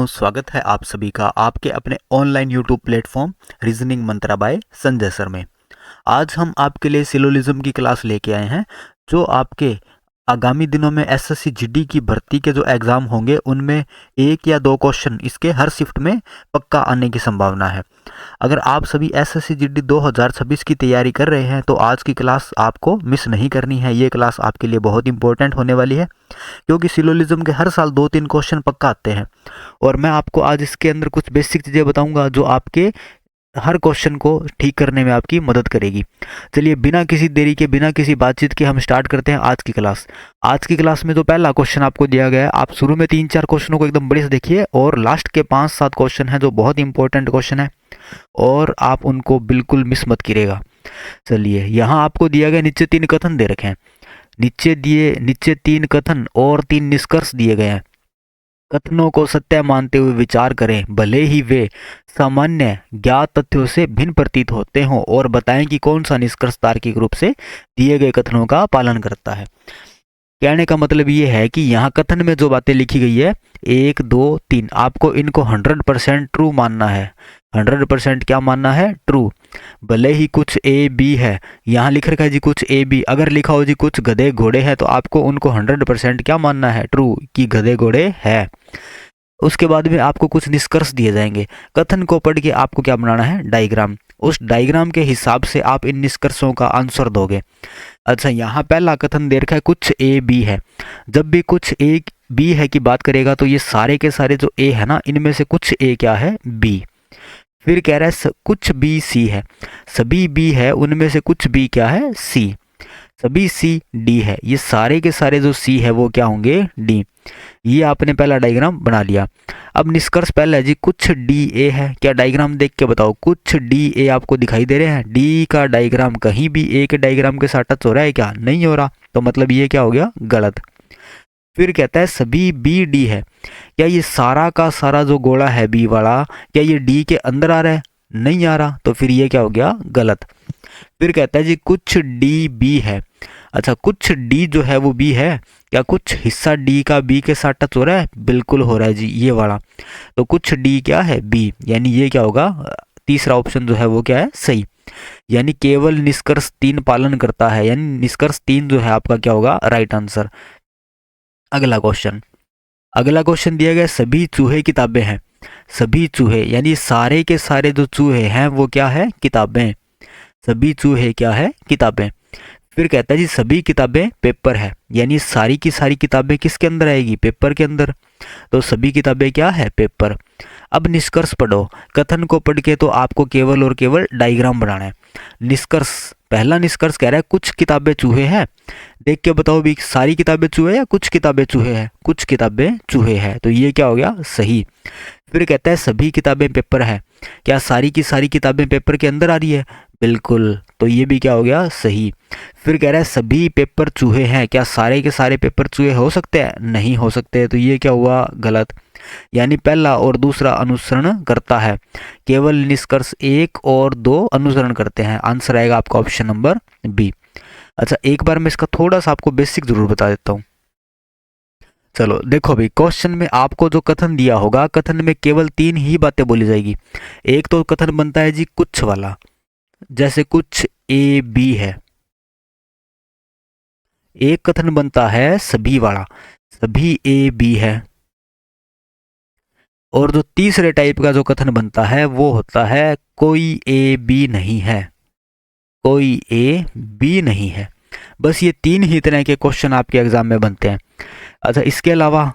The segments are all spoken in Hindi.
स्वागत है आप सभी का आपके अपने ऑनलाइन यूट्यूब प्लेटफॉर्म रीजनिंग मंत्रा बाय संजय सर में। आज हम आपके लिए सिलोजिज्म की क्लास लेके आए हैं जो आपके आगामी दिनों में एसएससी जीडी की भर्ती के जो एग्ज़ाम होंगे उनमें एक या दो क्वेश्चन इसके हर शिफ्ट में पक्का आने की संभावना है। अगर आप सभी एसएससी जीडी 2026 की तैयारी कर रहे हैं तो आज की क्लास आपको मिस नहीं करनी है। ये क्लास आपके लिए बहुत इंपॉर्टेंट होने वाली है क्योंकि सिलोजिज्म के हर साल 2-3 क्वेश्चन पक्का आते हैं और मैं आपको आज इसके अंदर कुछ बेसिक चीज़ें बताऊंगा जो आपके हर क्वेश्चन को ठीक करने में आपकी मदद करेगी। चलिए बिना किसी देरी के बिना किसी बातचीत के हम स्टार्ट करते हैं आज की क्लास। आज की क्लास में जो पहला क्वेश्चन आपको दिया गया है आप शुरू में 3-4 क्वेश्चनों को एकदम बढ़िया से देखिए और लास्ट के 5-7 क्वेश्चन है जो बहुत इंपॉर्टेंट क्वेश्चन है और आप उनको बिल्कुल मिस मत कीजिएगा। चलिए यहाँ आपको दिया गया नीचे 3 कथन दे रखे हैं। नीचे 3 कथन और 3 निष्कर्ष दिए गए हैं। कथनों को सत्य मानते हुए विचार करें भले ही वे सामान्य ज्ञात तथ्यों से भिन्न प्रतीत होते हों और बताएं कि कौन सा निष्कर्ष तार्किक रूप से दिए गए कथनों का पालन करता है। कहने का मतलब ये है कि यहाँ कथन में जो बातें लिखी गई है 1, 2, 3 आपको इनको 100% ट्रू मानना है। 100% क्या मानना है? ट्रू। भले ही कुछ ए बी है, यहाँ लिख रखा है जी कुछ ए बी, अगर लिखा हो जी कुछ गधे घोड़े हैं तो आपको उनको 100% क्या मानना है? ट्रू कि गधे घोड़े है। उसके बाद में आपको कुछ निष्कर्ष दिए जाएंगे। कथन को पढ़ के आपको क्या बनाना है? डायग्राम। उस डायग्राम के हिसाब से आप इन निष्कर्षों का आंसर दोगे। अच्छा यहाँ पहला कथन दे रखा है कुछ ए बी है। जब भी कुछ ए बी है की बात करेगा तो ये सारे के सारे जो ए है ना इनमें से कुछ ए क्या है? बी। फिर कह रहा है कुछ बी सी है। सभी बी है उनमें से कुछ बी क्या है? सी। सभी सी डी है। ये सारे के सारे जो सी है वो क्या होंगे? डी। ये आपने पहला डायग्राम बना लिया। अब निष्कर्ष पहला है जी कुछ डी ए है। क्या डायग्राम देख के बताओ कुछ डी ए आपको दिखाई दे रहे हैं? डी का डायग्राम कहीं भी ए के डायग्राम के साथ टच हो रहा है क्या? नहीं हो रहा। तो मतलब ये क्या हो गया? गलत। फिर कहता है सभी बी डी है। क्या ये सारा का सारा जो गोला है बी वाला क्या ये डी के अंदर आ रहा है? नहीं आ रहा। तो फिर ये क्या हो गया? गलत। फिर कहता है जी कुछ डी बी है। अच्छा कुछ डी जो है वो बी है। क्या कुछ हिस्सा डी का बी के साथ टच हो रहा है? बिल्कुल हो रहा है जी ये वाला। तो कुछ डी क्या है? बी। यानी ये क्या होगा? तीसरा ऑप्शन जो है वो क्या है? सही। यानी केवल निष्कर्ष 3 पालन करता है यानी निष्कर्ष 3 जो है आपका क्या होगा? Right answer. अगला क्वेश्चन दिया गया सभी चूहे किताबें हैं। सभी चूहे यानी सारे के सारे जो चूहे हैं वो क्या है? किताबें। सभी चूहे क्या है? किताबें। फिर कहता है जी सभी किताबें पेपर है यानी सारी की सारी किताबें किसके अंदर आएगी? पेपर के अंदर। तो सभी किताबें क्या है? पेपर। अब निष्कर्ष पढ़ो। कथन को पढ़ के तो आपको केवल और केवल डायग्राम बनाना है। निष्कर्ष पहला निष्कर्ष कह रहा है कुछ किताबें चूहे हैं। देख के बताओ भी सारी किताबें चूहे या कुछ किताबें चूहे हैं? कुछ किताबें चूहे हैं। तो ये क्या हो गया? सही। फिर कहता है सभी किताबें पेपर है। क्या सारी की सारी किताबें पेपर के अंदर आ रही है? बिल्कुल। तो ये भी क्या हो गया? सही। फिर कह रहा है सभी पेपर चूहे हैं। क्या सारे के सारे पेपर चूहे हो सकते हैं? नहीं हो सकते। तो ये क्या हुआ? गलत। यानी पहला और दूसरा अनुसरण करता है। केवल निष्कर्ष 1 और 2 अनुसरण करते हैं। आंसर आएगा आपका ऑप्शन नंबर बी। अच्छा एक बार मैं इसका थोड़ा सा आपको बेसिक जरूर बता देता हूँ। चलो देखो भाई क्वेश्चन में आपको जो कथन दिया होगा कथन में केवल 3 ही बातें बोली जाएगी। एक तो कथन बनता है जी कुछ वाला, जैसे कुछ ए बी है। एक कथन बनता है सभी वाला, सभी ए बी है। और जो तीसरे टाइप का जो कथन बनता है वो होता है कोई ए बी नहीं है। कोई ए बी नहीं है। बस ये 3 ही तरह के क्वेश्चन आपके एग्जाम में बनते हैं। अच्छा इसके अलावा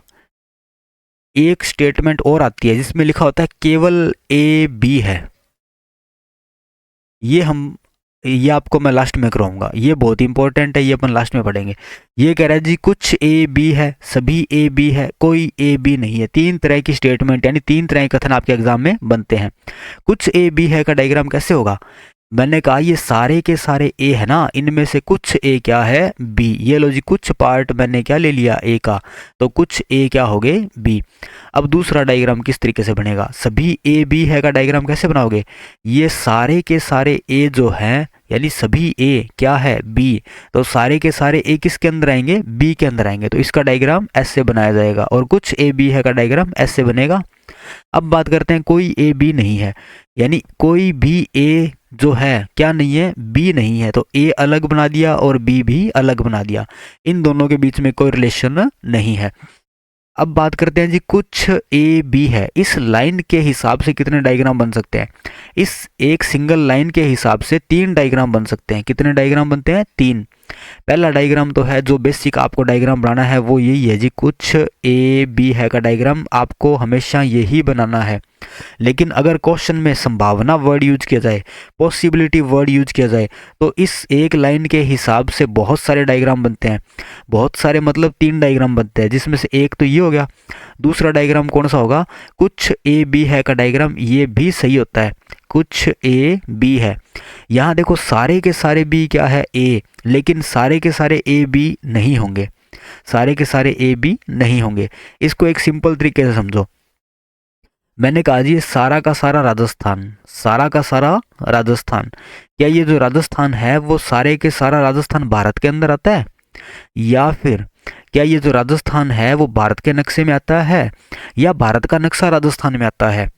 एक स्टेटमेंट और आती है जिसमें लिखा होता है केवल ए बी है। ये आपको मैं लास्ट में कराऊंगा, ये बहुत इंपॉर्टेंट है, ये अपन लास्ट में पढ़ेंगे। ये कह रहा है जी कुछ ए बी है, सभी ए बी है, कोई ए बी नहीं है। 3 तरह की स्टेटमेंट यानी 3 तरह के कथन आपके एग्जाम में बनते हैं। कुछ ए बी है का डायग्राम कैसे होगा? मैंने कहा ये सारे के सारे ए है ना, इनमें से कुछ ए क्या है? बी। ये लो जी कुछ पार्ट मैंने क्या ले लिया? ए का। तो कुछ ए क्या हो गए? बी। अब दूसरा डायग्राम किस तरीके से बनेगा? सभी ए बी है का डायग्राम कैसे बनाओगे? ये सारे के सारे ए जो हैं यानी सभी ए क्या है? बी। तो सारे के सारे ए किसके अंदर आएंगे? बी के अंदर आएंगे। तो इसका डायग्राम ऐसे बनाया जाएगा और कुछ ए बी है का डायग्राम ऐसे बनेगा। अब बात करते हैं कोई ए बी नहीं है, यानी कोई भी ए जो है क्या नहीं है, बी नहीं है, तो ए अलग बना दिया और बी भी अलग बना दिया, इन दोनों के बीच में कोई रिलेशन नहीं है। अब बात करते हैं जी कुछ ए बी है, इस लाइन के हिसाब से कितने डायग्राम बन सकते हैं? इस एक सिंगल लाइन के हिसाब से 3 डायग्राम बन सकते हैं। कितने डायग्राम बनते हैं? 3। पहला डायग्राम तो है जो बेसिक आपको डायग्राम बनाना है वो यही है जी, कुछ ए बी है का डायग्राम आपको हमेशा यही बनाना है। लेकिन अगर क्वेश्चन में संभावना वर्ड यूज किया जाए, पॉसिबिलिटी वर्ड यूज किया जाए, तो इस एक लाइन के हिसाब से बहुत सारे डायग्राम बनते हैं। बहुत सारे मतलब 3 डायग्राम बनते हैं, जिसमें से एक तो ये हो गया। दूसरा डायग्राम कौन सा होगा? कुछ ए बी है का डायग्राम, ये भी सही होता है। कुछ ए बी है, यहाँ देखो सारे के सारे बी क्या है? ए, लेकिन सारे के सारे ए बी नहीं होंगे, सारे के सारे ए बी नहीं होंगे। इसको एक सिंपल तरीके से समझो। मैंने कहा जी सारा का सारा राजस्थान, सारा का सारा राजस्थान, क्या ये जो राजस्थान है वो सारे के सारा राजस्थान भारत के अंदर आता है? या फिर क्या ये जो राजस्थान है वो भारत के नक्शे में आता है, या भारत का नक्शा राजस्थान में आता है?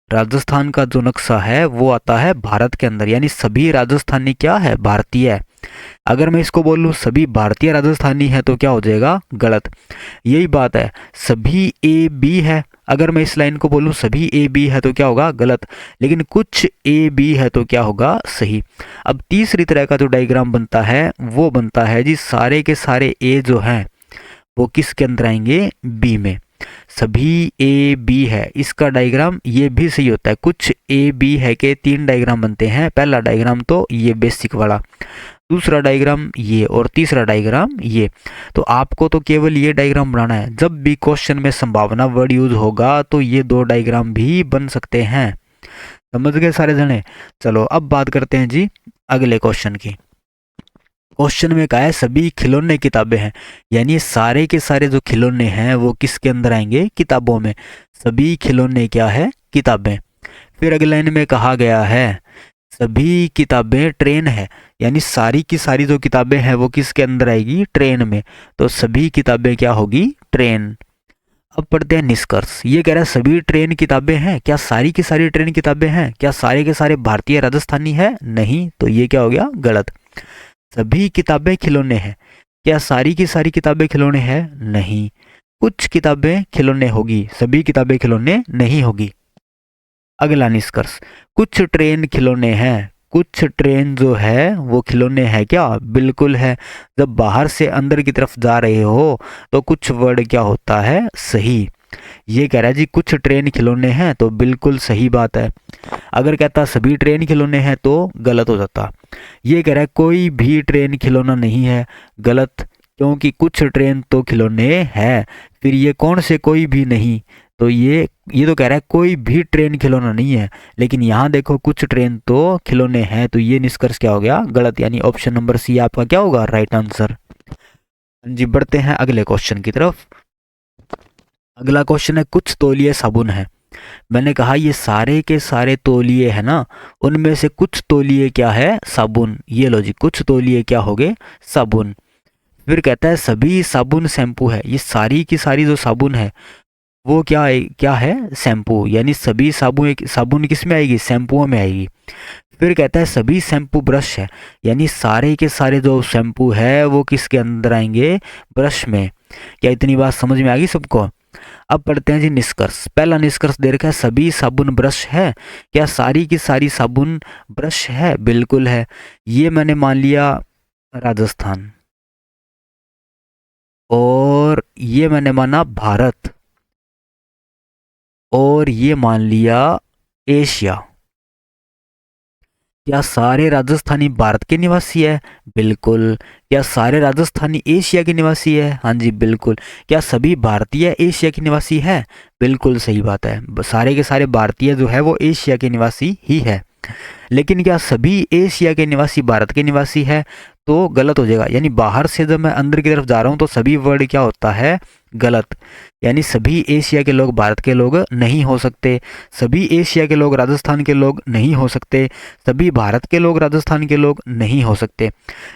राजस्थान का जो नक्शा है वो आता है भारत के अंदर, यानी सभी राजस्थानी क्या है? भारतीय है। अगर मैं इसको बोलूँ सभी भारतीय राजस्थानी है तो क्या हो जाएगा? गलत। यही बात है, सभी ए बी है, अगर मैं इस लाइन को बोलूँ सभी ए बी है तो क्या होगा? गलत। लेकिन कुछ ए बी है तो क्या होगा? सही। अब तीसरी तरह का जो डायग्राम बनता है वो बनता है जी सारे के सारे ए जो हैं वो किसके अंदर आएंगे? बी में। सभी ए बी है, इसका डायग्राम ये भी सही होता है। कुछ ए बी है के 3 डायग्राम बनते हैं। पहला डायग्राम तो ये बेसिक वाला, दूसरा डायग्राम ये, और तीसरा डायग्राम ये। तो आपको तो केवल ये डायग्राम बनाना है। जब भी क्वेश्चन में संभावना वर्ड यूज होगा तो ये 2 डायग्राम भी बन सकते हैं। समझ गए सारे जने? चलो अब बात करते हैं जी अगले क्वेश्चन की। क्वेश्चन में कहा है सभी खिलौने किताबें हैं, यानी सारे के सारे जो खिलौने हैं वो किसके अंदर आएंगे? किताबों में। सभी खिलौने क्या है? किताबें। फिर अगले लाइन में कहा गया है सभी किताबें ट्रेन है, यानी सारी की सारी जो किताबें हैं वो किसके अंदर आएगी? ट्रेन में। तो सभी किताबें क्या होगी? ट्रेन। अब पढ़ते हैं निष्कर्ष। ये कह रहा है सभी ट्रेन किताबें हैं, क्या सारी की सारी ट्रेन किताबें हैं? क्या सारे के सारे भारतीय राजस्थानी है? नहीं, तो ये क्या हो गया? गलत। सभी किताबें खिलौने हैं, क्या सारी की सारी किताबें खिलौने हैं? नहीं, कुछ किताबें खिलौने होगी, सभी किताबें खिलौने नहीं होगी। अगला निष्कर्ष, कुछ ट्रेन खिलौने हैं, कुछ ट्रेन जो है वो खिलौने हैं क्या? बिल्कुल है। जब बाहर से अंदर की तरफ जा रहे हो तो कुछ वर्ड क्या होता है? सही। ये कह रहा है जी कुछ ट्रेन खिलौने हैं, तो बिल्कुल सही बात है। अगर कहता सभी ट्रेन खिलौने हैं तो गलत हो जाता। ये कह रहा है कोई भी ट्रेन खिलौना नहीं है, गलत, क्योंकि कुछ ट्रेन तो खिलौने हैं। फिर ये कौन से कोई भी नहीं, तो ये तो कह रहा है कोई भी ट्रेन खिलौना नहीं है, लेकिन यहाँ देखो कुछ ट्रेन तो खिलौने हैं, तो ये निष्कर्ष क्या हो गया? गलत, यानी ऑप्शन नंबर सी आपका क्या होगा? Right answer. जी बढ़ते हैं अगले क्वेश्चन की तरफ। अगला क्वेश्चन है कुछ तौलिए साबुन है। मैंने कहा ये सारे के सारे तौलिए है ना, उनमें से कुछ तौलिए क्या है? साबुन। ये लो जी, कुछ तौलिए क्या हो गए? साबुन। फिर कहता है सभी साबुन शैम्पू है, ये सारी की सारी जो साबुन है वो क्या है? शैम्पू, यानी सभी साबुन किस में आएगी? शैम्पुओं में आएगी। फिर कहता है सभी शैम्पू ब्रश है, यानी सारे के सारे जो शैम्पू है वो किसके अंदर आएंगे? ब्रश में। क्या इतनी बात समझ में आ गई सबको? अब पढ़ते हैं जी निष्कर्ष। पहला निष्कर्ष दे रखा है सभी साबुन ब्रश है, क्या सारी की सारी साबुन ब्रश है? बिल्कुल है। ये मैंने मान लिया राजस्थान, और ये मैंने माना भारत, और ये मान लिया एशिया। क्या सारे राजस्थानी भारत के निवासी है? बिल्कुल। क्या सारे राजस्थानी एशिया के निवासी है? हाँ जी बिल्कुल। क्या सभी भारतीय एशिया के निवासी है? बिल्कुल सही बात है, सारे के सारे भारतीय जो है वो एशिया के निवासी ही है। लेकिन क्या सभी एशिया के निवासी भारत के निवासी है? तो गलत हो जाएगा। यानी बाहर से जब मैं अंदर की तरफ जा रहा हूँ तो सभी वर्ड क्या होता है, गलत। यानी सभी एशिया के लोग भारत के लोग नहीं हो सकते, सभी एशिया के लोग राजस्थान के लोग नहीं हो सकते, सभी भारत के लोग राजस्थान के लोग नहीं हो सकते।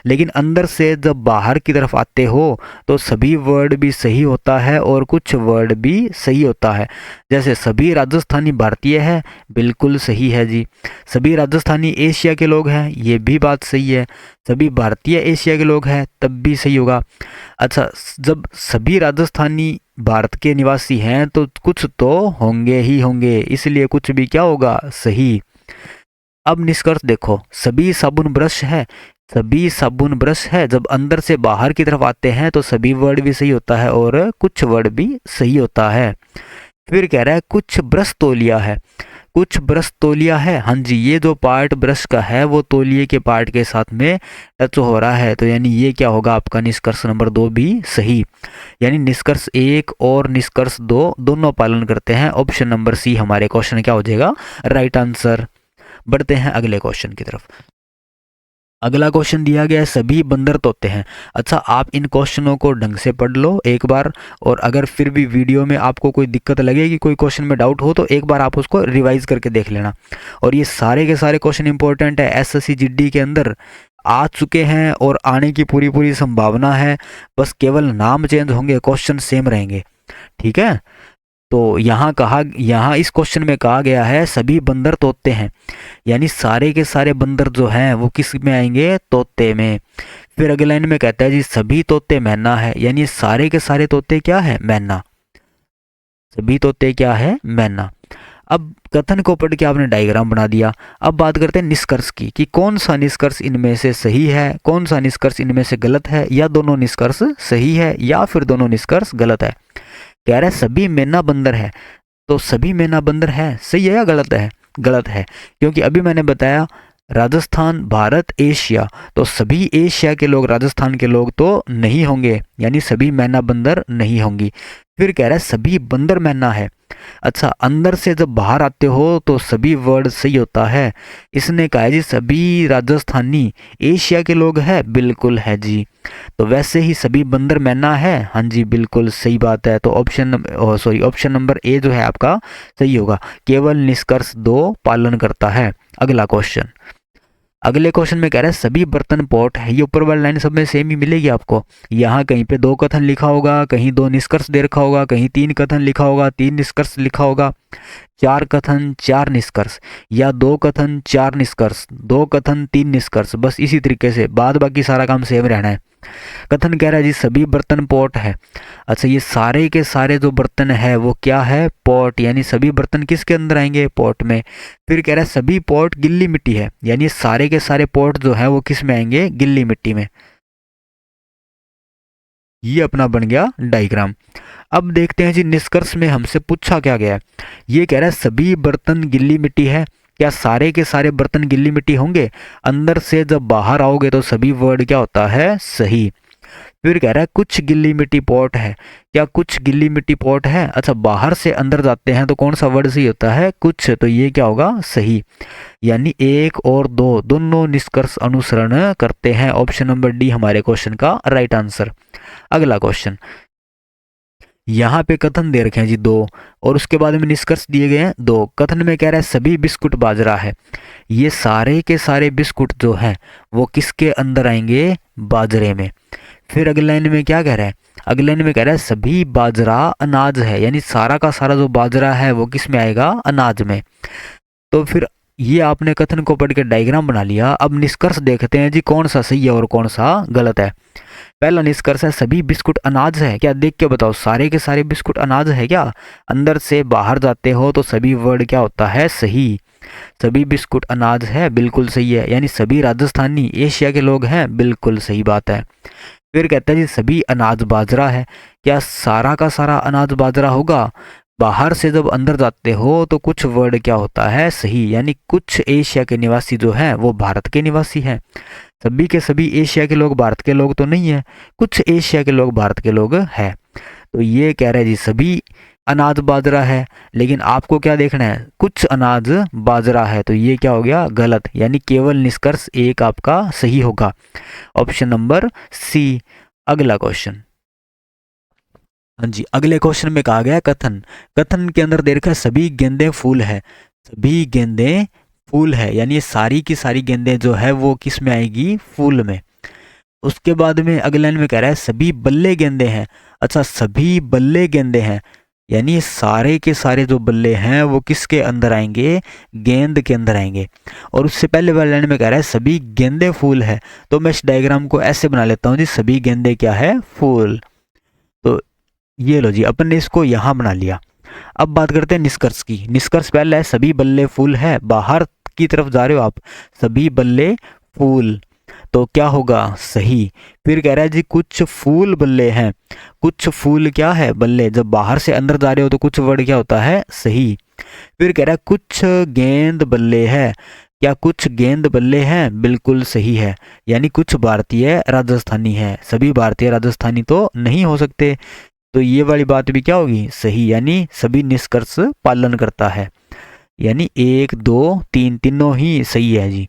लेकिन अंदर से जब बाहर की तरफ आते हो तो सभी वर्ड भी सही होता है और कुछ वर्ड भी सही होता है। जैसे सभी राजस्थानी भारतीय है, बिल्कुल सही है जी। सभी राजस्थानी एशिया के लोग हैं, ये भी बात सही है। सभी भारतीय एशिया के लोग हैं, तब भी सही होगा। अच्छा, जब सभी राजस्थानी भारत के निवासी हैं तो कुछ तो होंगे ही होंगे, इसलिए कुछ भी क्या होगा, सही। अब निष्कर्ष देखो, सभी साबुन ब्रश है, सभी साबुन ब्रश है, जब अंदर से बाहर की तरफ आते हैं तो सभी वर्ड भी सही होता है और कुछ वर्ड भी सही होता है। फिर कह रहा है कुछ ब्रश तौलिया है, कुछ ब्रश तौलिया है। हाँ जी, ये जो पार्ट ब्रश का है वो तौलिए के पार्ट के साथ में टच हो रहा है, तो यानी ये क्या होगा, आपका निष्कर्ष नंबर 2 भी सही। यानी निष्कर्ष 1 और निष्कर्ष 2 दोनों पालन करते हैं। ऑप्शन नंबर सी हमारे क्वेश्चन क्या हो जाएगा, राइट आंसर। बढ़ते हैं अगले क्वेश्चन की तरफ। अगला क्वेश्चन दिया गया है सभी बंदर तोते हैं। अच्छा, आप इन क्वेश्चनों को ढंग से पढ़ लो एक बार, और अगर फिर भी वीडियो में आपको कोई दिक्कत लगेगी, कोई क्वेश्चन में डाउट हो, तो एक बार आप उसको रिवाइज करके देख लेना। और ये सारे के सारे क्वेश्चन इंपॉर्टेंट है, एसएससी जीडी के अंदर आ चुके हैं और आने की पूरी पूरी संभावना है। बस केवल नाम चेंज होंगे, क्वेश्चन सेम रहेंगे, ठीक है। तो यहाँ इस क्वेश्चन में कहा गया है सभी बंदर तोते हैं, यानी सारे के सारे बंदर जो हैं वो किस में आएंगे, तोते में। फिर अगले लाइन में कहता है जी सभी तोते मैना है, यानी सारे के सारे तोते क्या है, मैना। सभी तोते क्या है, मैना। अब कथन को पढ़ के आपने डायग्राम बना दिया। अब बात करते हैं निष्कर्ष की, कि कौन सा निष्कर्ष इनमें से सही है, कौन सा निष्कर्ष इनमें से गलत है, या दोनों निष्कर्ष सही है या फिर दोनों निष्कर्ष गलत है। कह रहा है सभी मैना बंदर है, तो सभी मैना बंदर है सही है या गलत है, गलत है। क्योंकि अभी मैंने बताया राजस्थान, भारत, एशिया, तो सभी एशिया के लोग राजस्थान के लोग तो नहीं होंगे, यानी सभी मैना बंदर नहीं होंगी। फिर कह रहा है सभी बंदर मैना है। अच्छा, अंदर से जब बाहर आते हो तो सभी वर्ड सही होता है। इसने कहा है जी सभी राजस्थानी एशिया के लोग हैं, बिल्कुल है जी। तो वैसे ही सभी बंदर मैना है, हाँ जी बिल्कुल सही बात है। तो ऑप्शन नंबर ए जो है आपका सही होगा। केवल निष्कर्ष 2 पालन करता है। अगला क्वेश्चन, अगले क्वेश्चन में कह रहा है सभी बर्तन पॉट है। ये ऊपर वाली लाइन सब में सेम ही मिलेगी आपको। यहाँ कहीं पे 2 कथन लिखा होगा, कहीं 2 निष्कर्ष दे रखा होगा, कहीं 3 कथन लिखा होगा, 3 निष्कर्ष लिखा होगा, 4 कथन 4 निष्कर्ष, या 2 कथन 4 निष्कर्ष, 2 कथन 3 निष्कर्ष। बस इसी तरीके से बाद बाकी सारा काम सेम रहना है। कथन कह रहा है जी सभी बर्तन पॉट है। अच्छा, ये सारे के सारे जो बर्तन है वो क्या है, पॉट, यानी सभी बर्तन किसके अंदर आएंगे, पॉट में। फिर कह रहा है सभी पॉट गिल्ली मिट्टी है, यानी सारे के सारे पॉट जो है वो किस में आएंगे, गिल्ली मिट्टी में। ये अपना बन गया डायग्राम। अब देखते हैं जी निष्कर्ष में हमसे पूछा क्या गया है। ये कह रहा है सभी बर्तन गिल्ली मिट्टी है, क्या सारे के सारे बर्तन गिल्ली मिट्टी होंगे। अंदर से जब बाहर आओगे तो सभी वर्ड क्या होता है, सही। फिर कह रहा है कुछ गिल्ली मिट्टी पॉट है, क्या कुछ गिल्ली मिट्टी पॉट है। अच्छा, बाहर से अंदर जाते हैं तो कौन सा वर्ड सही होता है, कुछ, तो ये क्या होगा, सही। यानी 1 और 2 दोनों निष्कर्ष अनुसरण करते हैं। ऑप्शन नंबर डी हमारे क्वेश्चन का राइट आंसर। अगला क्वेश्चन, यहाँ पे कथन दे रखे हैं जी 2 और उसके बाद में निष्कर्ष दिए गए हैं 2। कथन में कह रहा है सभी बिस्कुट बाजरा है, ये सारे के सारे बिस्कुट जो हैं वो किसके अंदर आएंगे, बाजरे में। फिर अगले लाइन में क्या कह रहा है, अगले लाइन में कह रहा है सभी बाजरा अनाज है, यानी सारा का सारा जो बाजरा है वो किस में आएगा, अनाज में। तो फिर ये आपने कथन को पढ़ के डायग्राम बना लिया। अब निष्कर्ष देखते हैं जी कौन सा सही है और कौन सा गलत है। पहला निष्कर्ष है सभी बिस्कुट अनाज है, क्या देख के बताओ सारे के सारे बिस्कुट अनाज है क्या। अंदर से बाहर जाते हो तो सभी वर्ड क्या होता है, सही। सभी बिस्कुट अनाज है, बिल्कुल सही है, यानी सभी राजस्थानी एशिया के लोग हैं, बिल्कुल सही बात है। फिर कहता है जी सभी अनाज बाजरा है, क्या सारा का सारा अनाज बाजरा होगा। बाहर से जब अंदर जाते हो तो कुछ वर्ड क्या होता है, सही, यानी कुछ एशिया के निवासी जो हैं वो भारत के निवासी हैं। सभी के सभी एशिया के लोग भारत के लोग तो नहीं है, कुछ एशिया के लोग भारत के लोग हैं। तो ये कह रहे हैं जी सभी अनाज बाजरा है, लेकिन आपको क्या देखना है, कुछ अनाज बाजरा है, तो ये क्या हो गया, गलत। यानी केवल निष्कर्ष एक आपका सही होगा, ऑप्शन नंबर सी। अगला क्वेश्चन, हाँ जी, अगले क्वेश्चन में कहा गया कथन। कथन के अंदर दे रखा है सभी गेंदें फूल है। सभी गेंदें फूल है, यानी ये सारी की सारी गेंदें जो है वो किस में आएगी, फूल में। उसके बाद में अगले लाइन में कह रहा है सभी बल्ले गेंदे हैं। अच्छा, सभी बल्ले गेंदे हैं, यानी ये सारे के सारे जो बल्ले हैं वो किसके अंदर आएंगे, गेंद के अंदर आएंगे। और उससे पहले वाले लाइन में कह रहा है सभी गेंदे फूल है, तो मैं इस डायग्राम को ऐसे बना लेता हूँ जी, सभी गेंदे क्या है, फूल। तो ये लो जी, अपन ने इसको यहां बना लिया। अब बात करते हैं निष्कर्ष की। निष्कर्ष पहला है सभी बल्ले फूल है, बाहर की तरफ जा रहे हो आप, सभी बल्ले फूल, तो क्या होगा, सही। फिर कह रहा है जी कुछ फूल बल्ले हैं। कुछ फूल क्या है, बल्ले, जब बाहर से अंदर जा रहे हो तो कुछ वर्ड क्या होता है, सही। फिर कह रहा है कुछ गेंद बल्ले है। क्या कुछ गेंद बल्ले हैं, बिल्कुल सही है। यानी कुछ भारतीय राजस्थानी है, सभी भारतीय राजस्थानी तो नहीं हो सकते, तो ये वाली बात भी क्या होगी, सही। यानी सभी निष्कर्ष पालन करता है, यानी 1 2 3 तीनों ही सही है जी।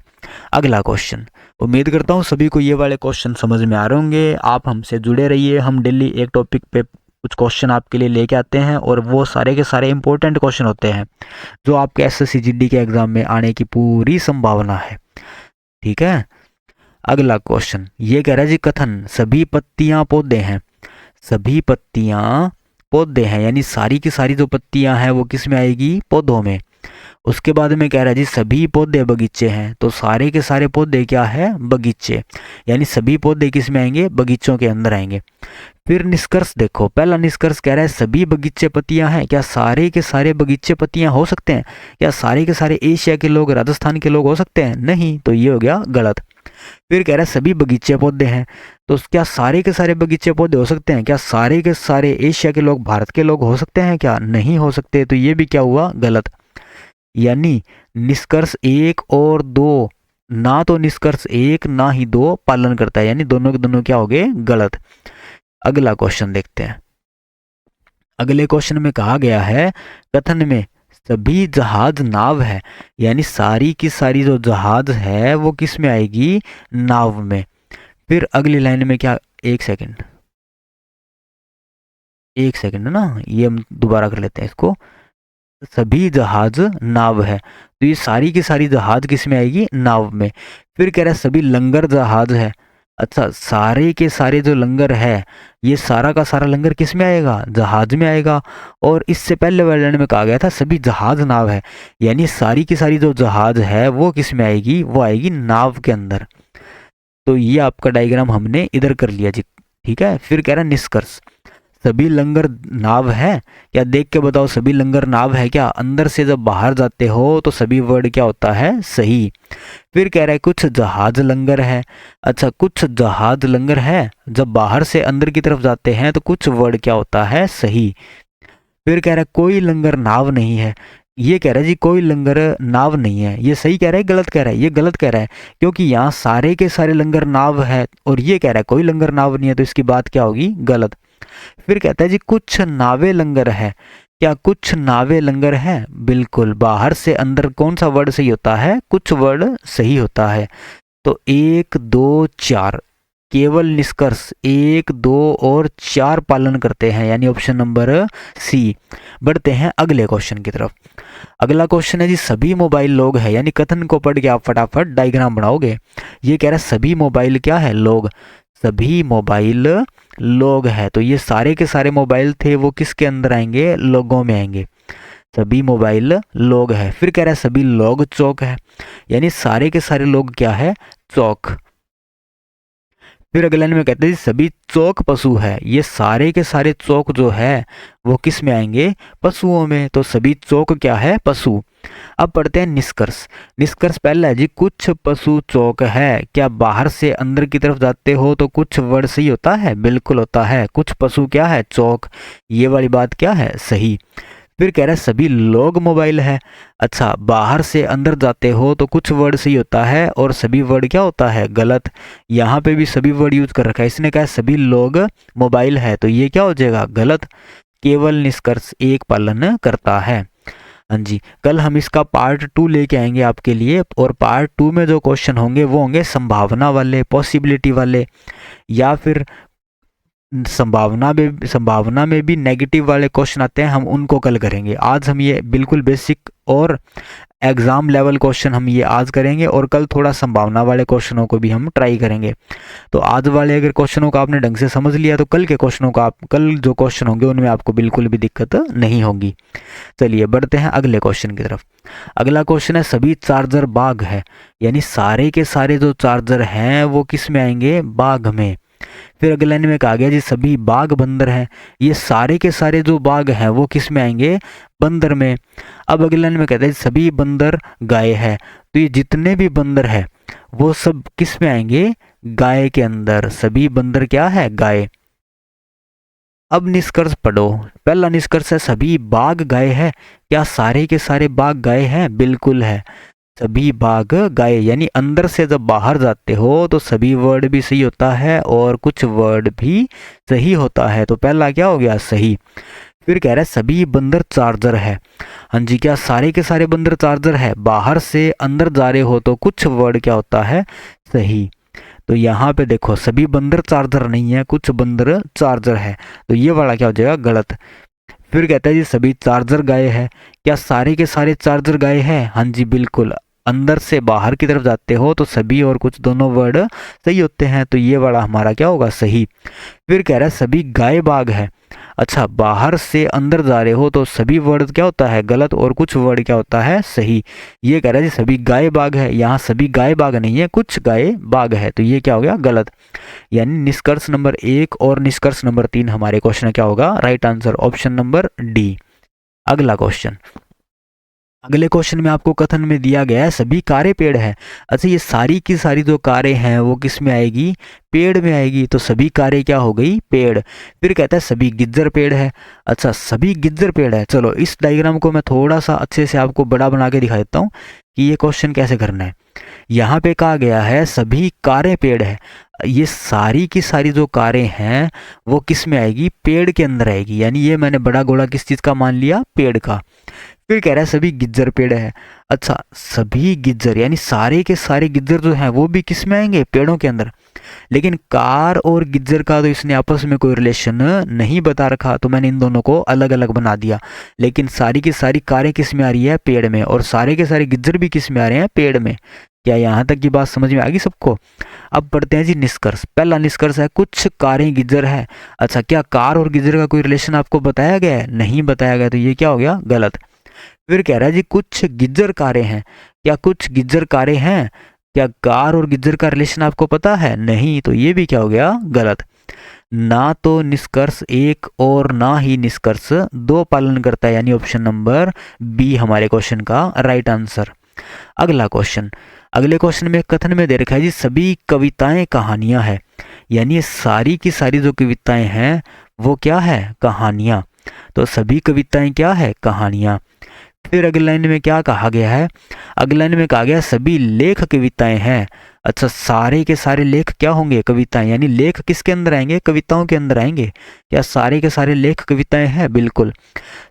अगला क्वेश्चन, उम्मीद करता हूँ सभी को ये वाले क्वेश्चन समझ में आ रहे होंगे। आप हमसे जुड़े रहिए, हम डेली एक टॉपिक पे कुछ क्वेश्चन आपके लिए लेके आते हैं, और वो सारे के सारे इंपॉर्टेंट क्वेश्चन होते हैं जो आपके एसएससी जीडी के एग्जाम में आने की पूरी संभावना है, ठीक है। अगला क्वेश्चन ये कह रहा है जी कथन सभी पत्तियां पौधे हैं। सभी पत्तियां पौधे हैं, यानी सारी की सारी जो पत्तियां हैं वो किस में आएगी, पौधों में। उसके बाद में कह रहा है जी सभी पौधे बगीचे हैं, तो सारे के सारे पौधे क्या है, बगीचे, यानी सभी पौधे किस में आएंगे, बगीचों के अंदर आएंगे। फिर निष्कर्ष देखो, पहला निष्कर्ष कह रहा है सभी बगीचे पत्तियां हैं। क्या सारे के सारे बगीचे पत्तियां हो सकते हैं? क्या सारे के सारे एशिया के लोग, राजस्थान के लोग हो सकते हैं? नहीं, तो ये हो गया गलत। फिर कह रहा है सभी बगीचे पौधे हैं, तो क्या सारे के सारे बगीचे पौधे हो सकते हैं? क्या सारे के सारे एशिया के लोग, भारत के लोग हो सकते हैं? क्या नहीं हो सकते, तो ये भी क्या हुआ, गलत। यानी निष्कर्ष 1 और 2, ना तो निष्कर्ष 1 ना ही 2 पालन करता है, यानी दोनों के दोनों क्या हो गए, गलत। अगला क्वेश्चन देखते हैं। अगले क्वेश्चन में कहा गया है कथन में सभी जहाज नाव है, यानी सारी की सारी जो जहाज है वो किस में आएगी, नाव में। फिर अगली लाइन में क्या, एक सेकंड है ना, ये हम दोबारा कर लेते हैं इसको। सभी जहाज नाव है, तो ये सारी की सारी जहाज किस में आएगी, नाव में। फिर कह रहा है सभी लंगर जहाज है। अच्छा, सारे के सारे जो लंगर है, ये सारा का सारा लंगर किस में आएगा, जहाज में आएगा। और इससे पहले वाले लाइन में कहा गया था सभी जहाज नाव है, यानी सारी की सारी जो जहाज है वो किस में आएगी, वो आएगी नाव के अंदर। तो ये आपका डायग्राम हमने इधर कर लिया जी, ठीक है। फिर कह रहा है निष्कर्ष सभी लंगर नाव है। क्या देख के बताओ, सभी लंगर नाव है क्या? अंदर से जब बाहर जाते हो तो सभी वर्ड क्या होता है, सही। फिर कह रहा है कुछ जहाज लंगर है। अच्छा, कुछ जहाज लंगर है, जब बाहर से अंदर की तरफ जाते हैं तो कुछ वर्ड क्या होता है, सही। फिर कह रहा है कोई लंगर नाव नहीं है। ये कह रहा है जी कोई लंगर नाव नहीं है, ये सही कह रहा है, गलत कह रहा है? ये गलत कह रहा है, क्योंकि यहाँ सारे के सारे लंगर नाव है और ये कह रहा है कोई लंगर नाव नहीं है, तो इसकी बात क्या होगी, गलत। फिर कहता है जी कुछ नावे लंगर है। क्या कुछ नावे लंगर है? बिल्कुल, बाहर से अंदर कौन सा वर्ड सही होता है, कुछ वर्ड सही होता है। तो 1 2 4, केवल निष्कर्ष 1 2 और 4 पालन करते हैं, यानी ऑप्शन नंबर सी। बढ़ते हैं अगले क्वेश्चन की तरफ। अगला क्वेश्चन है जी सभी मोबाइल लोग है, यानी कथन को पढ़ के आप फटाफट डायग्राम बनाओगे। ये कह रहा है सभी मोबाइल क्या है, लोग। सभी मोबाइल लोग है, तो ये सारे के सारे मोबाइल थे वो किसके अंदर आएंगे, लोगों में आएंगे। सभी मोबाइल लोग है। फिर कह रहा है सभी लोग चौक है, यानी सारे के सारे लोग क्या है, चौक। फिर अगले लाइन में कहते हैं सभी चौक पशु है। ये सारे के सारे चौक जो है वो किस में आएंगे, पशुओं में, तो सभी चौक क्या है, पशु। अब पढ़ते हैं निष्कर्ष। निष्कर्ष पहला है जी कुछ पशु चौक है। क्या बाहर से अंदर की तरफ जाते हो तो कुछ वर्ड सही होता है, बिल्कुल होता है। कुछ पशु क्या है, चौक, ये वाली बात क्या है, सही। फिर कह रहा है सभी लोग मोबाइल है। अच्छा, बाहर से अंदर जाते हो तो कुछ वर्ड सही होता है और सभी वर्ड क्या होता है, गलत। यहाँ पे भी सभी वर्ड यूज कर रखा है, इसने कहा सभी लोग मोबाइल है, तो ये क्या हो जाएगा, गलत। केवल निष्कर्ष एक पालन करता है। हाँ जी, कल हम इसका पार्ट 2 लेके आएंगे आपके लिए, और पार्ट 2 में जो क्वेश्चन होंगे वो होंगे संभावना वाले, पॉसिबिलिटी वाले, या फिर संभावना में भी नेगेटिव वाले क्वेश्चन आते हैं, हम उनको कल करेंगे। आज हम ये बिल्कुल बेसिक और एग्जाम लेवल क्वेश्चन हम ये आज करेंगे, और कल थोड़ा संभावना वाले क्वेश्चनों को भी हम ट्राई करेंगे। तो आज वाले अगर क्वेश्चनों को आपने ढंग से समझ लिया तो कल के क्वेश्चनों को कल जो क्वेश्चन होंगे उनमें आपको बिल्कुल भी दिक्कत नहीं होगी। चलिए बढ़ते हैं अगले क्वेश्चन की तरफ। अगला क्वेश्चन है सभी चार्जर बाघ है, यानी सारे के सारे जो चार्जर हैं वो किस में आएंगे? बाघ में। फिर अगले लाइन में कहा गया जी सभी बाघ बंदर हैं, ये सारे के सारे जो बाघ हैं वो किस में आएंगे? बंदर में। अब अगले लाइन में कहते हैं सभी बंदर गाय है, तो ये जितने भी बंदर है वो सब किस में आएंगे? गाय के अंदर। सभी बंदर क्या है? गाय। अब निष्कर्ष पढ़ो। पहला निष्कर्ष है सभी बाघ गाय है, क्या सारे के सारे बाघ गाय हैं? बिल्कुल है, सभी बाघ गाय, यानी अंदर से जब बाहर जाते हो तो सभी वर्ड भी सही होता है और कुछ वर्ड भी सही होता है। तो पहला क्या हो गया? सही। फिर कह रहा है सभी बंदर चार्जर है। हाँ जी, क्या सारे के सारे बंदर चार्जर है? बाहर से अंदर जा रहे हो तो कुछ वर्ड क्या होता है? सही। तो यहाँ पे देखो सभी बंदर चार्जर नहीं है, कुछ बंदर चार्जर है, तो ये वाला क्या हो जाएगा? गलत। फिर कहता है जी सभी चार्जर गाय है, क्या सारे के सारे चार्जर गाय है? हाँ जी बिल्कुल, अंदर से बाहर की तरफ जाते हो तो सभी और कुछ दोनों वर्ड सही होते हैं, तो ये वाला हमारा क्या होगा? सही। फिर कह रहा है सभी गाय बाघ है। अच्छा, बाहर से अंदर जा रहे हो तो सभी वर्ड क्या होता है? गलत, और कुछ वर्ड क्या होता है? सही। ये कह रहा है जी सभी गाय बाघ है, यहाँ सभी गाय बाघ नहीं है, कुछ गाय बाघ है, तो ये क्या हो गया? गलत। यानी निष्कर्ष नंबर 1 और निष्कर्ष नंबर 3 हमारे क्वेश्चन क्या होगा? Right answer option number D. अगला क्वेश्चन। अगले क्वेश्चन में आपको कथन में दिया गया है सभी कारें पेड़ है। अच्छा, ये सारी की सारी जो कारें हैं वो किस में आएगी? पेड़ में आएगी, तो सभी कारें क्या हो गई? पेड़। फिर कहता है सभी गिज्जर पेड़ है। अच्छा, सभी गिज्जर पेड़ है। चलो इस डायग्राम को मैं थोड़ा सा अच्छे से आपको बड़ा बना के दिखा देता हूँ कि ये क्वेश्चन कैसे करना है। यहाँ पे कहा गया है सभी कारें पेड़ है, ये सारी की सारी जो कारें हैं वो किस में आएगी? पेड़ के अंदर आएगी, यानी ये मैंने बड़ा गोला किस चीज का मान लिया? पेड़ का। फिर कह रहा है सभी गिज्जर पेड़ है। अच्छा, सभी गिज्जर यानी सारे के सारे गिज्जर जो हैं वो भी किस में आएंगे? पेड़ों के अंदर। लेकिन कार और गिज्जर का तो इसने आपस में कोई रिलेशन नहीं बता रखा, तो मैंने इन दोनों को अलग अलग बना दिया। लेकिन सारी की सारी कारें किस में आ रही है? पेड़ में, और सारे के सारे गिज्जर भी किस में आ रहे हैं? पेड़ में। क्या यहाँ तक की बात समझ में आ गई सबको? अब पढ़ते हैं जी निष्कर्ष। पहला निष्कर्ष है कुछ कारें गिज्जर है। अच्छा, क्या कार और गिज्जर का कोई रिलेशन आपको बताया गया है? नहीं बताया गया, तो ये क्या हो गया? गलत। फिर कह रहा है जी कुछ गिज्जर कारें हैं, क्या कुछ गिज्जर कारें हैं? क्या कार और गिज्जर का रिलेशन आपको पता है? नहीं, तो ये भी क्या हो गया? गलत। ना तो निष्कर्ष 1 और ना ही निष्कर्ष 2 पालन करता है, यानी ऑप्शन नंबर बी हमारे क्वेश्चन का राइट आंसर। अगला क्वेश्चन। अगले क्वेश्चन में कथन में दे रखा है जी सभी कविताएं कहानियां है, यानी ये सारी की सारी जो कविताएं हैं वो क्या है? कहानियां। तो सभी कविताएं क्या है? कहानियां। फिर अगले लाइन में क्या कहा गया है? अगले लाइन में कहा गया सभी लेख कविताएं हैं। अच्छा, सारे के सारे लेख क्या होंगे? कविताएं, यानी लेख किसके अंदर आएंगे? कविताओं के अंदर आएंगे। क्या सारे के सारे लेख कविताएं हैं? बिल्कुल।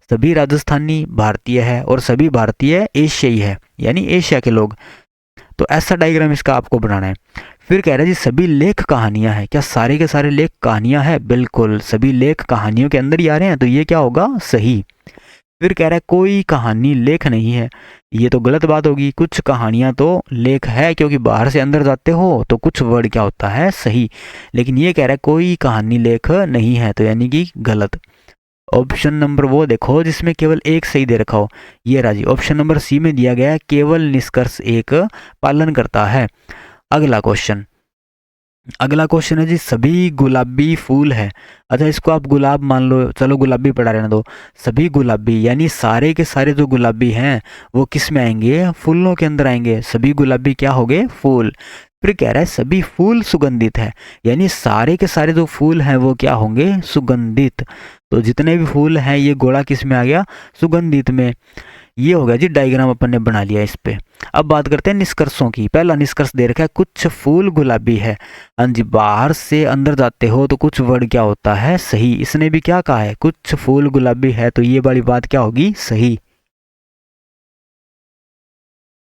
सभी राजस्थानी भारतीय है और सभी भारतीय एशियाई है, यानी एशिया के लोग। तो ऐसा डायग्राम इसका आपको बनाना है। फिर कह रहा है जी सभी लेख कहानियां हैं, क्या सारे के सारे लेख कहानियां हैं? बिल्कुल, सभी लेख कहानियों के अंदर ही आ रहे हैं, तो ये क्या होगा? सही। फिर कह रहा है कोई कहानी लेख नहीं है, ये तो गलत बात होगी। कुछ कहानियां तो लेख है, क्योंकि बाहर से अंदर जाते हो तो कुछ वर्ड क्या होता है? सही। लेकिन ये कह रहा है कोई कहानी लेख नहीं है, तो यानी कि गलत। ऑप्शन नंबर वो देखो जिसमें केवल एक सही दे रखा हो, ये राजी। ऑप्शन नंबर सी में दिया गया है केवल निष्कर्ष 1 पालन करता है। अगला क्वेश्चन। अगला क्वेश्चन है जी सभी गुलाबी फूल है। अच्छा, इसको आप गुलाब मान लो, चलो गुलाबी पढ़ा रहने दो। सभी गुलाबी यानी सारे के सारे जो गुलाबी हैं वो किस में आएंगे? फूलों के अंदर आएंगे। सभी गुलाबी क्या हो गए? फूल। फिर कह रहा है सभी फूल सुगंधित है, यानी सारे के सारे जो फूल हैं वो क्या होंगे? सुगंधित। तो जितने भी फूल हैं ये गोला किस में आ गया? सुगंधित में। ये हो गया जी, डायग्राम अपन ने बना लिया इस पे। अब बात करते हैं निष्कर्षों की। पहला निष्कर्ष दे रखा है कुछ फूल गुलाबी है। हाँ जी, बाहर से अंदर जाते हो तो कुछ वर्ड क्या होता है, सही। इसने भी क्या कहा है, कुछ फूल गुलाबी है, तो ये वाली बात क्या होगी, सही।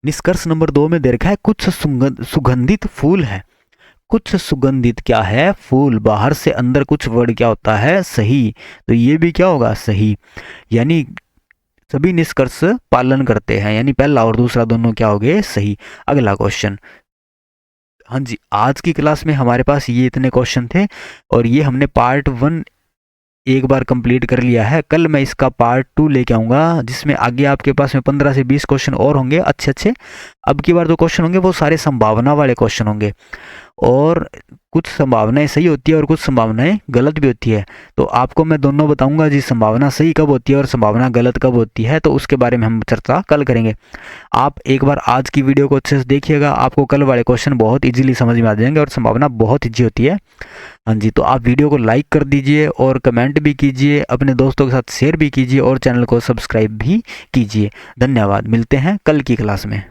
निष्कर्ष नंबर 2 में दे रखा है कुछ सुगंधित फूल है। कुछ सुगंधित क्या है, फूल। बाहर से अंदर कुछ वर्ड क्या होता है, सही। तो ये भी क्या होगा, सही। यानी सभी निष्कर्ष पालन करते हैं, यानी पहला और दूसरा दोनों क्या हो गए, सही। अगला क्वेश्चन। हाँ जी, आज की क्लास में हमारे पास ये इतने क्वेश्चन थे और ये हमने पार्ट 1 एक बार कंप्लीट कर लिया है। कल मैं इसका पार्ट 2 लेके आऊँगा, जिसमें आगे आपके पास में 15 से 20 क्वेश्चन और होंगे अच्छे अच्छे। अब की बार जो क्वेश्चन होंगे वो सारे संभावना वाले क्वेश्चन होंगे, और कुछ संभावनाएं सही होती है और कुछ संभावनाएं गलत भी होती है। तो आपको मैं दोनों बताऊंगा जी, संभावना सही कब होती है और संभावना गलत कब होती है, तो उसके बारे में हम चर्चा कल करेंगे। आप एक बार आज की वीडियो को अच्छे से देखिएगा, आपको कल वाले क्वेश्चन बहुत इजीली समझ में आ जाएंगे और संभावना बहुत ईजी होती है। हाँ जी, तो आप वीडियो को लाइक कर दीजिए और कमेंट भी कीजिए, अपने दोस्तों के साथ शेयर भी कीजिए और चैनल को सब्सक्राइब भी कीजिए। धन्यवाद, मिलते हैं कल की क्लास में।